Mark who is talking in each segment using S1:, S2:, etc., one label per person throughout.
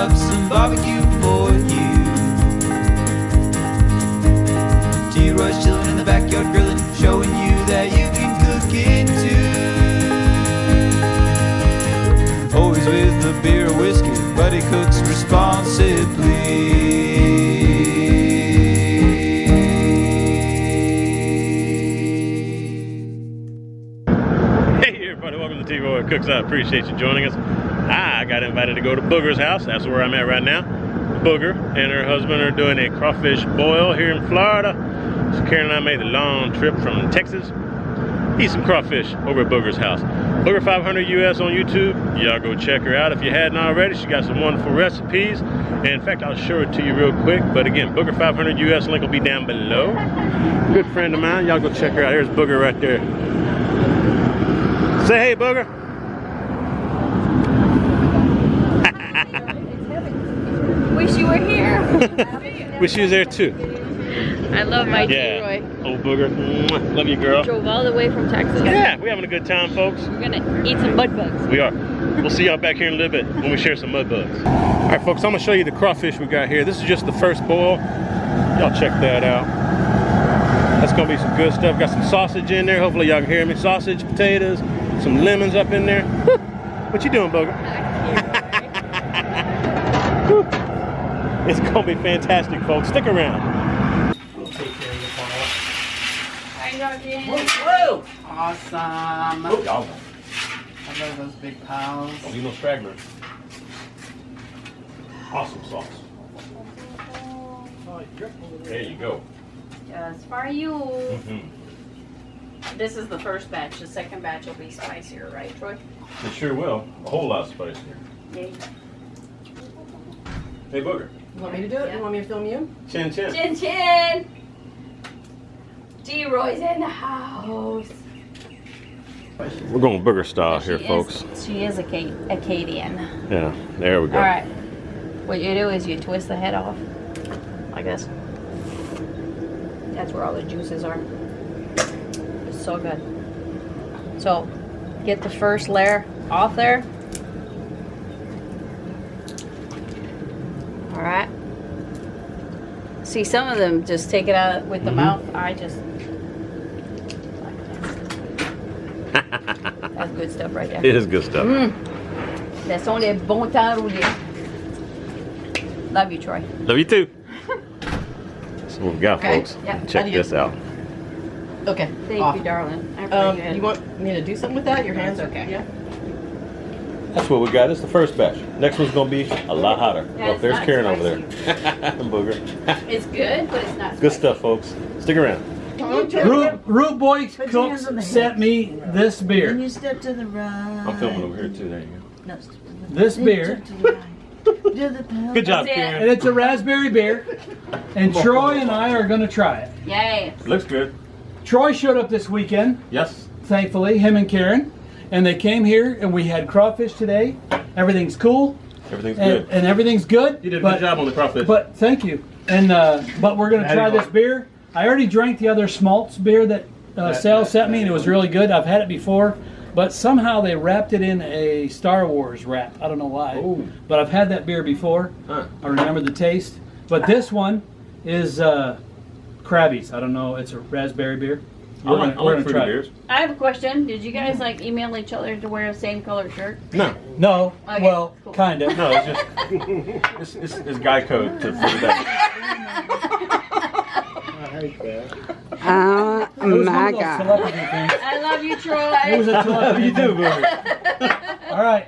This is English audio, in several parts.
S1: up some barbecue for you. T-Roy's chilling in the backyard grilling, showing you that you can cook it too. Always with a beer or whiskey, but he cooks responsibly.
S2: Welcome to T-Roy Cooks. I appreciate you joining us. I got invited to go to Booger's house. That's where I'm at right now. Booger and her husband are doing a crawfish boil here in Florida. So Karen and I made the long trip from Texas. Eat some crawfish over at Booger's house. Booger 500 US on YouTube. Y'all go check her out if you hadn't already. She got some wonderful recipes. And in fact, I'll show it to you real quick. But again, Booger 500 US, link will be down below. Good friend of mine. Y'all go check her out. Here's Booger right there. Say hey, Booger.
S3: Wish you were here.
S2: Wish you was there too.
S3: I love my
S2: yeah.
S3: T-Roy.
S2: Oh, Booger. Mwah. Love you, girl.
S3: Drove all the way from Texas.
S2: Yeah, we're having a good time, folks.
S3: We're gonna eat some mud bugs.
S2: We are. We'll see y'all back here in a little bit when we share some mud bugs. All right, folks, I'm gonna show you the crawfish we got here. This is just the first boil. Y'all check that out. That's gonna be some good stuff. Got some sausage in there. Hopefully y'all can hear me. Sausage, potatoes, some lemons up in there. What you doing, Booger? It's gonna be fantastic, folks. Stick around.
S4: We'll take care of the pile.
S3: Whoa!
S4: Awesome.
S2: Oh, y'all.
S4: I love those big piles.
S2: Don't leave no stragglers. Awesome sauce. There you go.
S3: Just for you.
S2: Mm-hmm.
S3: This is the first batch. The second batch will be spicier, right, Troy?
S2: It sure will. A whole lot spicier.
S3: Yay.
S2: Hey, Booger.
S4: You want me to do it?
S3: Yeah.
S4: You want me to film you?
S2: Chin chin.
S3: Chin chin! T-Roy's in the house.
S2: We're going Booger style here,
S3: She
S2: folks.
S3: She is Acadian.
S2: Yeah, there we go.
S3: All right. What you do is you twist the head off, like this. That's where all the juices are. It's so good. So, get the first layer off there. All right. See, some of them just take it out with the mouth. I just that's good stuff right there.
S2: It is good stuff.
S3: That's only a bon temps roulé. Love you, Troy.
S2: Love you too. That's what we got,
S4: Okay.
S2: folks.
S3: Yeah.
S2: Check this out.
S4: Okay.
S3: Thank
S4: off.
S3: you, darling. I appreciate it.
S4: You want me to do something with that? Your hands
S3: That's okay.
S4: Yeah.
S2: That's what we got. It's the first batch. Next one's gonna be a lot hotter.
S3: Yeah,
S2: Oh, there's
S3: it's
S2: Karen
S3: not
S2: over there. Booger.
S3: It's good, but it's not
S2: Good
S3: spicy.
S2: stuff, folks. Stick around.
S5: Root Boy Cooks sent me this
S6: Then
S5: beer.
S6: you step to the right.
S2: I'm filming over here too. There you go.
S6: No, step to the
S5: This
S6: then
S5: beer.
S6: step to the right. Do the pound.
S2: Good job,
S3: That's it.
S5: And
S2: Karen.
S5: it's a raspberry beer. And Troy and I are going to try it.
S3: Yay.
S2: Looks good.
S5: Troy showed up this weekend,
S2: Yes.
S5: thankfully, him and Karen. And they came here and we had crawfish today. Everything's cool.
S2: Everything's
S5: And,
S2: good.
S5: and everything's good.
S2: You did a
S5: but,
S2: good job on the crawfish.
S5: But thank you. And but we're going to
S2: How'd
S5: try
S2: it go?
S5: this beer. I already drank the other Smaltz beer that Sal sent me and it was really good. I've had it before. But somehow they wrapped it in a Star Wars wrap. I don't know why.
S2: Ooh.
S5: But I've had that beer before.
S2: Huh.
S5: I remember the taste. But this one is Crabbie's. I don't know. It's a raspberry beer.
S2: I like fruity
S5: try it.
S2: beers.
S3: I have a question. Did you guys like email each other to wear the same color shirt?
S2: No.
S5: No.
S3: Okay,
S5: Well,
S3: cool.
S5: kind of.
S2: No, it's just it's guy code for the day.
S5: Oh my God.
S3: I love you, Troy.
S5: It was a telepathy
S2: You do,
S5: thing.
S2: Booger.
S5: All right.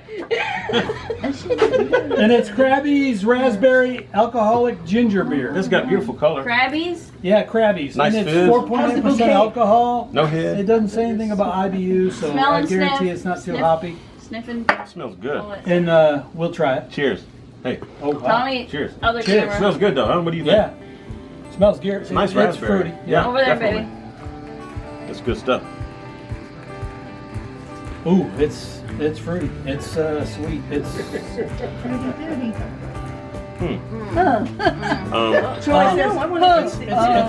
S5: And it's Crabbie's raspberry alcoholic ginger beer.
S2: This got beautiful color.
S3: Crabbies?
S5: Yeah, Crabbie's.
S2: Nice
S5: and it's
S2: fizz.
S5: 4.8% alcohol.
S2: No head.
S5: It doesn't say anything about IBU, so
S3: Smell
S5: I
S3: and
S5: guarantee
S3: sniff.
S5: it's not too
S3: Sniff.
S5: hoppy.
S3: Sniffing?
S2: Smells good.
S3: All that
S5: And
S3: stuff.
S5: we'll try it.
S2: Cheers. Hey,
S5: Oh, wow.
S3: Tommy,
S2: cheers.
S3: other
S5: Cheers.
S3: camera.
S2: Smells good though, huh? What do you think?
S5: Yeah. Smells good. It's
S2: Nice raspberry.
S5: fruity.
S2: Yeah.
S3: Over there,
S2: definitely.
S3: baby.
S2: It's good stuff.
S5: Ooh, it's fruity. It's sweet. It's It's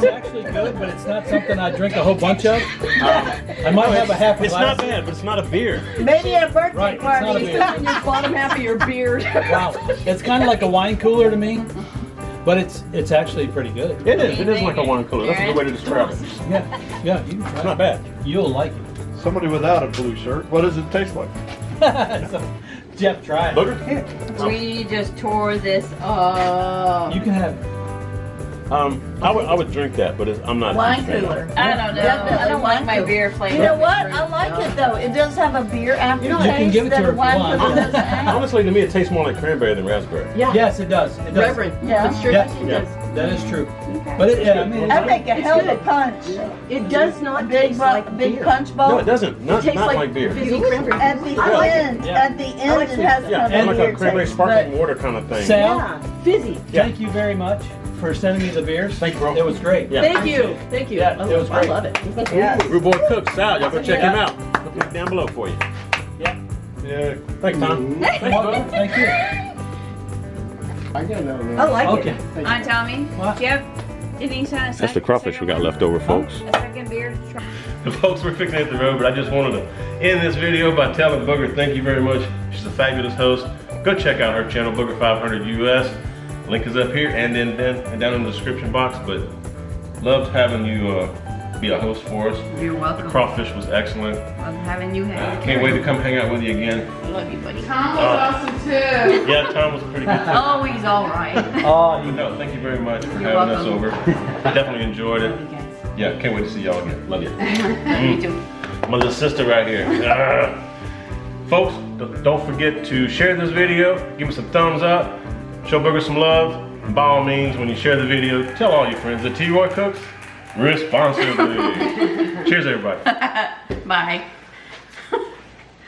S5: actually good, but it's not something I drink a whole bunch of. I might have a half a
S2: It's
S5: glass.
S2: not bad, but it's not a beer.
S6: Maybe a birthday
S5: Right, it's not a
S6: party.
S5: beer.
S4: Your bottom half of your beard.
S5: Wow, it's kind of like a wine cooler to me, but it's actually pretty good.
S2: It is. It is like a wine cooler. That's a good way to describe it.
S5: Yeah, you can try
S2: It's
S5: it.
S2: not bad.
S5: You'll like
S7: Somebody without a blue shirt. What does it taste like?
S5: it. So, Jeff, try it.
S2: Booger?
S3: We just tore this up.
S5: You can have it.
S2: I would drink that, but I'm not. a
S6: Wine
S2: huge fan.
S6: cooler.
S3: I don't know.
S6: Definitely
S3: I don't like
S6: wine
S3: my
S6: cooler.
S3: beer flavor.
S6: You know what? I like it though. It does have a beer aftertaste
S5: can give it to
S6: that
S5: her
S6: a
S5: if you
S6: wine
S5: want.
S6: cooler doesn't have.
S2: Honestly, to me, it tastes more like cranberry than raspberry.
S4: Yeah.
S5: Yes, it does. It does.
S4: Reverend.
S6: Yeah.
S4: It's true.
S5: Yes,
S4: It does.
S5: that is true. But it, yeah, I mean,
S6: I make a hell of a
S4: good.
S6: punch.
S4: It does
S6: A
S4: not
S6: big,
S4: taste like
S6: big
S4: beer.
S6: punch
S2: No,
S6: bowl.
S2: it doesn't. Not
S4: It tastes
S2: like beer.
S4: fizzy cranberry.
S6: At the
S4: I like it.
S6: end,
S5: Yeah.
S6: at the end,
S4: like
S6: it
S4: it.
S6: has
S2: Yeah,
S6: kind of
S2: like
S6: weird
S2: a cranberry
S6: taste,
S2: sparkling
S6: but
S2: water kind of thing.
S5: Sal,
S4: Yeah, fizzy.
S5: thank you very much for sending me the beers.
S2: Thank you, bro.
S5: It was great.
S2: Yeah.
S4: Thank you. Thank you.
S5: Yeah,
S4: I
S5: it was
S4: love-
S5: great.
S4: I love it.
S6: yes.
S2: Rude Boy Cook, Sal. Y'all go check
S5: Yeah.
S2: him out. I'll put it down below for you.
S5: Yeah.
S7: Yeah.
S2: Thanks, Tom. Thanks, bud.
S5: Thank you.
S6: I like
S5: Okay.
S6: it.
S3: Aunt Tommy,
S5: What?
S3: Jeff, didn't he sign a
S2: That's the crawfish we got left over, folks.
S3: A second beer to try.
S2: Folks, we're fixing to hit the road, but I just wanted to end this video by telling Booger thank you very much. She's a fabulous host. Go check out her channel, Booger 500 US. Link is up here and then down in the description box. But loved having you be a host for us.
S3: You're
S2: The
S3: welcome.
S2: crawfish was excellent.
S3: Love having you here.
S2: Can't wait to come hang out with you again.
S3: Love you, buddy.
S2: Yeah, Tom was pretty good too.
S3: Oh, he's all right.
S5: Oh,
S2: But no, thank you very much for
S3: You're
S2: having us
S3: welcome.
S2: over. Definitely enjoyed it.
S3: Love you guys.
S2: Yeah, can't wait to see y'all again. Love you.
S3: You too.
S2: My little sister right here. Folks, don't forget to share this video. Give us a thumbs up. Show Booger some love. And by all means, when you share the video, tell all your friends that T-Roy cooks responsibly. Cheers, everybody.
S3: Bye.